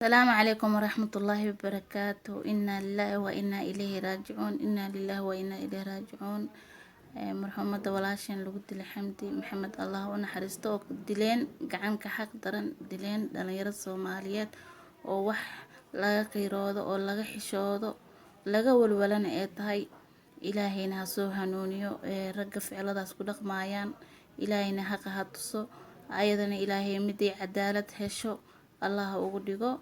السلام عليكم ورحمة الله وبركاته. إنا لله وإنا إليه راجعون. إنا لله وإنا إليه راجعون. مرحمة ولاشين لو قلت حمدي محمد الله ونحرسته دلين قعن كحق درن دلين دلير الصوماليات ووح لا قيرادة أو لا حشادة لا والولن إتهاي إلهي ناسو هنونيو رجف على داس كدق مايان إلهي نحق هتصو أيضا إلهي مدي عدالة هشو الله أقدقو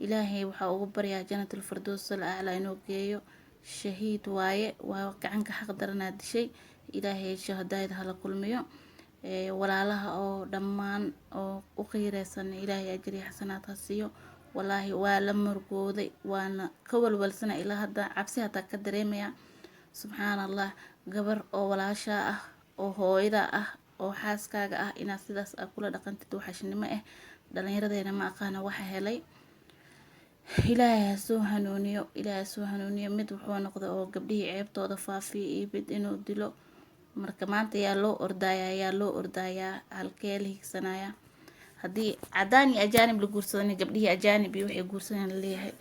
إلهي وحا أقبريا جنة الفردوس الأعلى إنو جيو شهيد واي وقعنك حق درنا دشي إلهي شهدايد هلا كل ميو ولا لها أو دمان أو أخيرسن إلهي أجري حسنات هسيو والله ولم مرقودي وانا كول والسنة إلى هذا عبسي هتا كدريميا سبحان الله قبر أو ولا شاء أو هويدا أو حاسكاga إنا sidaas kula dhaqantid waxashnimo dhalinyaradena ma aqaana waxa helay ilaahay soo hanuuniyo mid wuxuu noqday oo gabdhihii ceebtooda faafiyo iyo mid inuu dilo marka maanta yaa loo ordayaa halkee la higsanaya haddii cadaan iyo ajaanib la guursadana gabdhihii ajaanib iyo waxay guursadeen leeyahay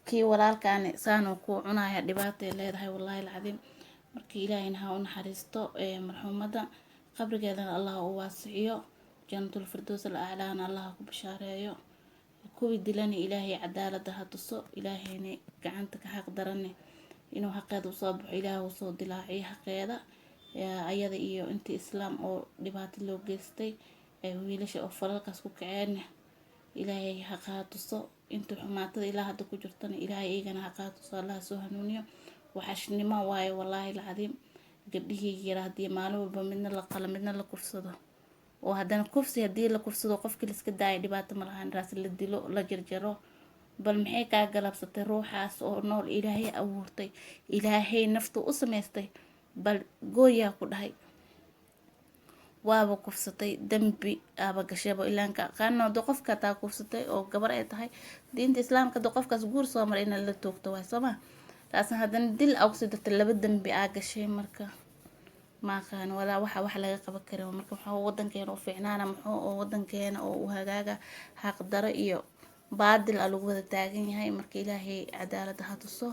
kii walaalkaani saanoo ku cunaya dhibaatay leedahay wallahi alcadiim marka ilaahayna ha u naxariisto marxuumada qabrigeedana allah u waasiciyo jannatul firdaws al-a'laana allah ku bashaareeyo kuwii dilana ilaahay cadaalada ha tuso ilaahayna gacanta ka xaq darane inuu xaqeeda u soo baxo ilaahay u soo dilaaciyo xaqeeda ayada iyo intii islaam oo dhibaato loo geystay wiilasha oo falalkaas ku kaceen ilaahay xaq ha tuso inta xumaatada ilaa hadda ku jirtana ilaahay eegana xaq ha tuso allah soo hanuuniyo waxashnimo waaye wallahi alcadiim gabdhihii yiraahdiye maalin walba midna la qala midna la kufsado oo haddana kufsi haddii la kufsado qofkii la iska daayay dhibaato ma lahan raas la dilo la jarjaro bal maxay kaa galabsatay ruuxaas oo nool ilaahay abuurtay ilaahay naftu u samaystay bal gooyaa ku dhahay waaba kufsatay dambi aba gashaba ilaanka qaanado qofka taa kufsatay oo gabar ay tahay diinta islaamka da qofkaas guur soo maray in la toogto way soma taasna haddana dil aw sidata laba dambi aa gashay marka ما كان ولا wax laga qaban karo marka waxa wadankeena u fiicnaana muxuu wadankeena oo u hagaaga xaq daro iyo baadil lagu wada taagan yahay marka ilaahay cadaalad ha tuso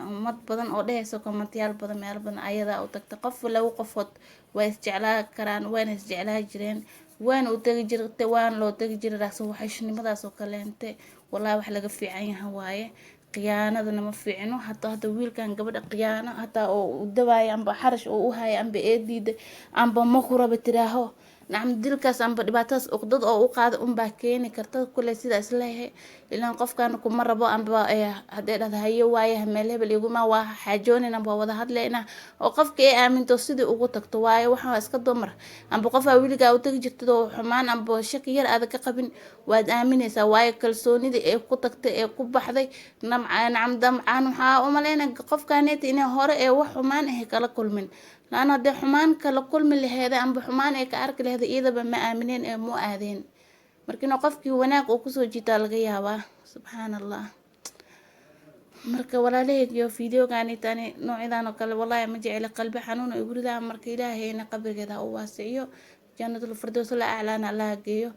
ummad badan oo dhayso kommentayaal badan meel badan ayada u tagta qof lagu qofood way isjeclaa karaan wayna isjeclaa jireen waan u tagi jirtay waan loo tagi jiray raasoo waxashnimadaas oo kaleente wallahi wax laga fiican yahay waaye qiyaanada nama fiicno hada wiilkan gabadha qiyaano hata oo dawaay amba xarash oo u haay amba eediida amba ma ku raba tiraaho nacam dilkaas amba dhibaatadaas uqdad oo u qaada baa keeni karta kulay sidaas leeyahay ilaan qofkan kuma rabo amba hadee dhadahayo waaye meel hebel iguma waa xaajoonina amba wada hadleena oo qofka ay aaminto sidii ugu tagto waaye waxa iska dumar amba qof wiilga u tagi jirtay oo xumaan amba shaki yar aad ka qabin waad aaminaysaa waaye kalsoonida ee ku tagtay ee ku baxday nacam damcaan waxa u maleynaa qofkaneet inay hore ee wax xumaan ah kala kulmin laana de xumaan kala kulmi laheeda amba xumaan ay ka arki laheeda iyadaba ma aamineen ee mu aadeen markina qofkii wanaag uu kusoo jiita laga yaabaa subhanallah marka walaalahaygiyo fiidiyogaani tani noocyadaan oo kale wallahi ma jecel qalbi xanuun oo guriga marka ilaahayna qabrigeeda u waasiyo jannatul firdaws al-a'laana allah geeyo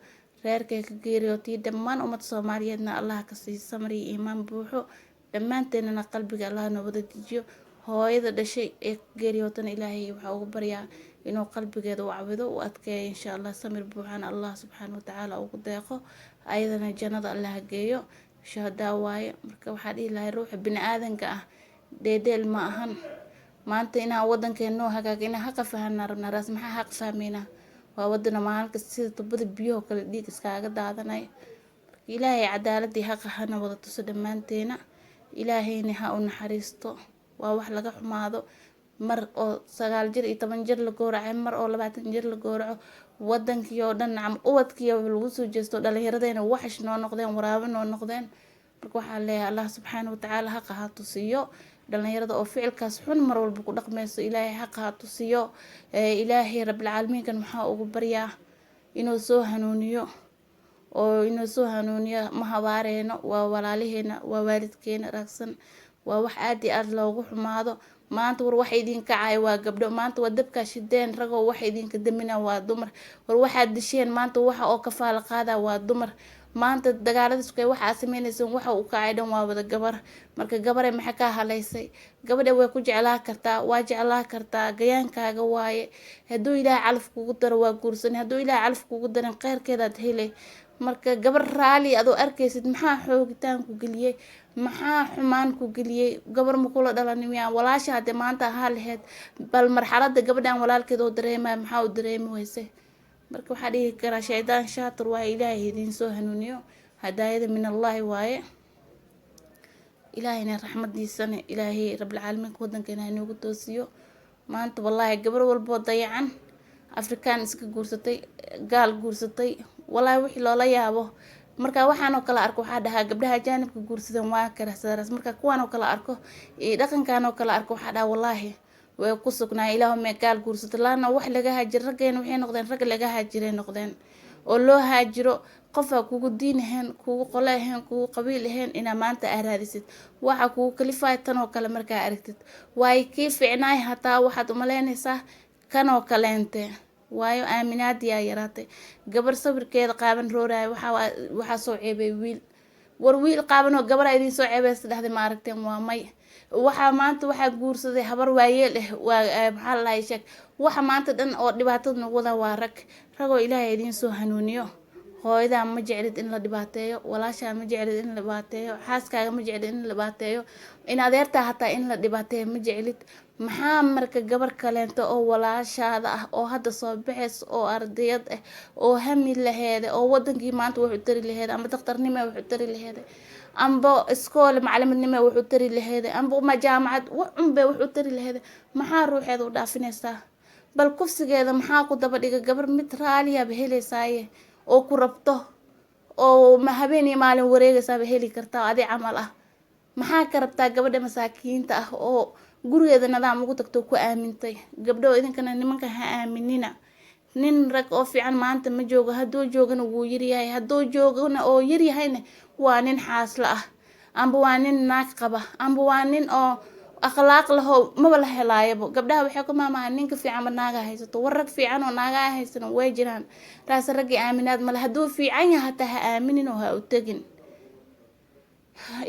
reerkay ka geeriyootay dhammaan ummad Soomaaliyeedna allah ka sii samri iimaan buuxo dhammaanteena qalbiga allah noo wada dejiyo hooyada dhashay ee geeriyootana ilaahay waxa ugu baryaa inuu qalbigeeda u cawido u adkeeyo insha Allah samir buuxan Allah subhanahu wa ta'ala ugu deeqo ayadana jannada allah geeyo shahada waaye marka waxa dhihi lahay ruuxa bini aadanka deedeel ma ahan maanta ina wadankeena hagaagina xaq fahanna rabna raas maxaa xaq fahmayna waa wadana maalka sida tubada biyo kale dhiig iskaaga daadanay ilaahay cadaaladii xaq hana wada tuso dhamaanteena ilaahayna ha u naxariisto waa wax laga xumaado mar oo 9 jir iyo 10 jir la gooracay mar oo 20 jir la gooraco wadankii oo dhan nacam ubadkii lagu soo jeesto dhalinyaradena waxash noo noqdeen waraabo noo noqdeen marka waxa leeyahay Allah subhanahu wa ta'ala xaq ha tusiyo dhalinyarada oo ficilkaas xun mar walba ku dhaqmayso ilaahay xaq ha tusiyo ilaahay rabbil caalamiin kan waxa ugu baryaa inuu soo hanuuniyo oo inuu soo hanuuniyo ma habaareeno waa walaalaheena waa waalidkeena raagsan waa wax aad iyo aad loogu xumaado maanta war wax idin kacay waa gabdho maanta waa dabka shideen rago wax idin ka damina waa dumar war waxa disheen maanta waxa oo ka faal qaada waa dumar maanta dagaalada sukay waxaa sameynaysan waxa uu kacay dhan waa wada gabar marka gabare maxay ka halaysay gabadha way ku jeclaa kartaa waa jeclaa kartaa gayaankaaga waaye hadduu ilaahay calaf kugu daro waa guursan hadduu ilaahay calaf kugu darin khayrkeedaad helay marka gabar raali adoo arkaysid maxaa xoogitaan ku geliyay maxaa xumaan ku geliyay gabar ma kula dhalanin miyaa walaasha hadee maanta ahaa laheyd bal marxaladda gabadhan walaalkeed oo dareemaya maxaa u dareemi weysay marka waxaa dhihi karaa shaydaan shaatir waa ilaahay idiin soo hanuuniyo hadaayada min allaahi waaye ilaahayna raxmadiisana ilaahay rabbilcaalamiinka waddankeena inoogu toosiyo maanta wallaahi gabar walboo dayacan afrikaan iska guursatay gaal guursatay wallaahi wixii loola yaabo marka waxaan oo kala arko waxaa dhahaa gabdhaha ajaanibka guursadan waa karahsadaras marka kuwaan oo kala arko dhaqankan oo kala arko waxaa dhahaa wallaahi way ku sugnaa ilaahumee gaal guursato laana wax laga haajir raggeena waxay noqdeen rag laga haajiray noqdeen oo loo haajiro qofaa kugu diin ahayn kugu qole ahayn kugu qabiil ahayn inaa maanta raadisid waxa kugu kalifaay tan oo kale markaa aragtid waay kii fiicnaay hataa waxaad umaleynaysaa kanoo kaleente waayo aaminaadiyaa yaraatay gabar sawirkeeda qaaban rooraya waxaa soo ceebay wiil war wiil qaaban oo gabar idin soo ceebaysa dhexda ma aragteen waa may waxaa maanta waxaa guursaday habar waayeel waa maxaa la sheeg waxa maanta dhan oo dhibaatada nagu wada waa ragoo ilaahay idiin soo hanuuniyo hooyadaa ma jeclid in la dhibaateeyo walaashaa ma jeclid in la dhibaateeyo xaaskaaga ma jeclid in la dhibaateeyo in adeertaa hataa in la dhibaateeyo ma jeclid maxaa marka gabar kaleento oo walaashaada ah oo hadda soo baxays oo ardayad ah oo hami laheeda oo wadankii maanta wuxuu tari laheeda amba daktarnimo wuxuu tari laheeda amba iskool macalimadnimo wuxuu tari laheeda amba jaamacad waxunbe wuxuu tari laheeda maxaa ruuxeeda u dhaafinaysaa bal kufsigeeda maxaa ku daba dhiga gabar mid raaliyaaba helaysaaye oo ku rabto oo habeen iyo maalin wareegaysaaba heli kartaa adi camal ah maxaa ka rabtaa gabadha masaakiinta ah oo gurigeeda nidaam ugu tagto ku aamintay gabdho idinkana nimanka ha aaminina nin rag oo fiican maanta ma joogo hadduu joogana wuu yaryahay hadduu joogana oo yaryahayna waa nin xaasla ah amba waa nin naag qaba amba waa nin oo akhlaaq laho maba la helaayabo gabdhaha waxay ku maamaha ninka fiicanba naaga haysato war rag fiican oo naagaa haysana way jiraan taas raggii aaminaad male hadduu fiican yahay hataa ha aaminin oo ha u tegin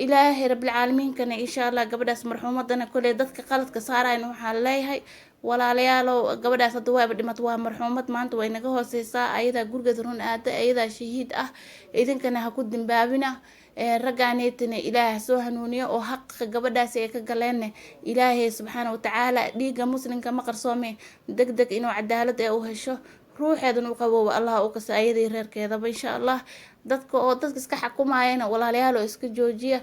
ilaahay rabbilcaalamiinkana insha allah gabadhaas marxuumadana koley dadka qaladka saarayna waxaan leeyahay walaalayaalow gabadhaas hadda waaba dhimat waa marxuumad maanta way naga hooseysaa ayadaa gurigeeda run aada ayadaa shahiid ah idinkana ha ku dambaabina raggaaneytana ilaahay soo hanuuniyo oo xaqa gabadhaasi ay ka galeenna ilaahay subxaana watacaala dhiigga muslimka ma qarsoome deg deg inuu cadaalad ee u hesho ruuxeedana u qabooba allah u kasa ayadii reerkeedaba insha allah dadka iska xukumayana walaalayaal oo iska joojiya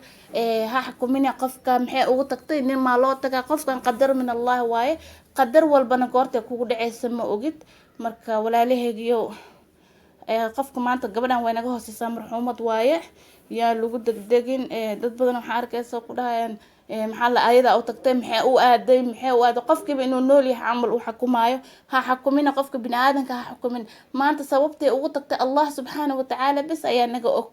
ha xukumina qofka maxay ugu tagtay nin maa loo tagaa qofkan qadar min allah waaye qadar walbana goorta kugu dhaceysa ma ogid marka walaalahaygiyo qofka maanta gabadhan way naga hooseysaa marxuumad waaye yaa lagu degdegin dad badan waxaa arkaysa ku dhahayaan maxaa la ayada u tagtay maxay u aaday qofkiiba inuu nool yahay camal u xukumaayo ha xukumina qofka biniaadanka ha xukumin maanta sababtay ugu tagtay allah subxaana watacaala bes ayaa naga og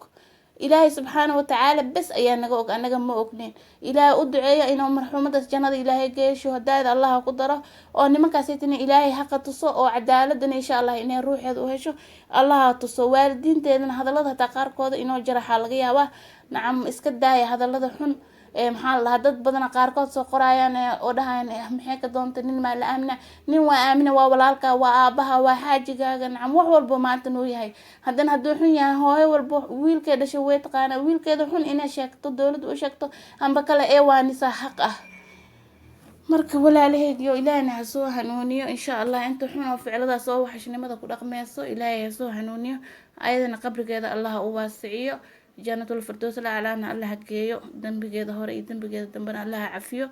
ilaahay subxaana watacaala bes ayaa naga og anaga ma ognin ilaahay u duceeya inuu marxuumadaas jannada ilaahay geesho hadaayada allah ku daro oo nimankaasaytana ilaahay haqa tuso oo cadaaladana insha allah inay ruuxeeda u hesho allah tuso waalidiinteedana hadallada hataa qaarkooda inoo jaraxaa laga yaabaa nacam iska daaya hadallada xun maxaa la dad badan qaarkood soo qorayaan oo dhahayn maxay ka doonta nin ma la aamina nin waa aamina waa walaalka waa aabaha waa xaajigaaga nacam wax walba maanta noo yahay haddana hadduu xun yahay hooyo walba wiilkeeda dhashay way taqaana wiilkeeda xun inay sheegto dowladda u sheegto amba kale waanisa xaq ah marka walaalahaygiyo ilaahayna ha soo hanuuniyo insha allah inta xun oo ficiladaas oo waxashnimada ku dhaqmeyso ilaahay ha soo hanuuniyo ayadana qabrigeeda allah u waasiciyo jannatul firdaws la'aalaana allah geeyo dambigeeda hore iyo dambigeeda dambana allah cafiyo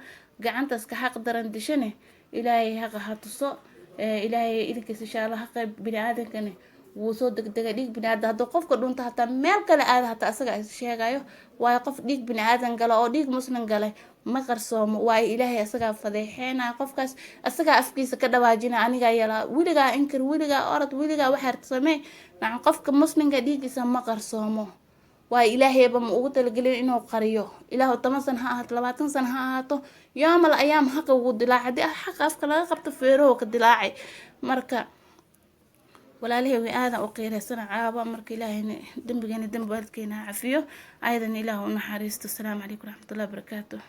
gacantaas ka xaq daran dishane ilaahay haqa ha tuso ilaahay idinkiisa insha allah haqa biniaadankana wuu soo degdegay dhiig biniaadan hadduu qofka dhunto hataa meel kale aada hataa asaga is sheegayo waayo qof dhiig biniaadan gala oo dhiig muslim galay ma qarsoomo waayo ilaahay asagaa fadeexeynaya qofkaas asagaa afkiisa ka dhawaajina anigaa yalaa weligaa inkir weligaa orod weligaa waxaad samee nacam qofka muslimka dhiigiisa ma qarsoomo waayo ilaahayba ma ugu talagelin inuu qariyo ilaahu 10 sano ha ahaato 20 sano ha ahaato yoomal ayaam haqa ugu dilaacay haddii xaqa afka laga qabto feeraho ka dilaacay marka walaalihii way aadan u qiiraysana caaba marka ilaahayna dembigeena dembi waalidkeena ha cafiyo ayadan ilaah u naxariisto. Asalaamu calaykum waraxmatullaahi wabarakaatuh.